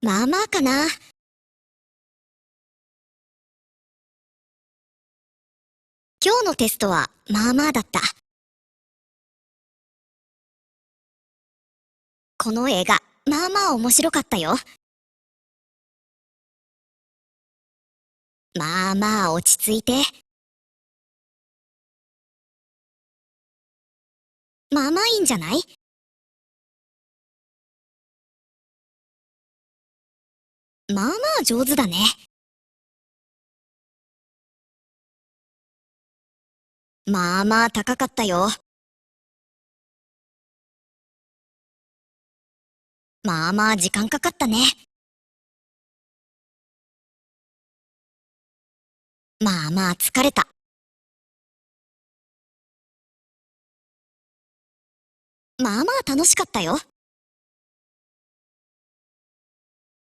まあまあかな。今日のテストはまあまあだった。この映画、まあまあ面白かったよ。まあまあ落ち着いて。まあまあいいんじゃない？まあまあ上手だね。まあまあ高かったよ。まあまあ時間かかったね。まあまあ疲れた。まあまあ楽しかったよ。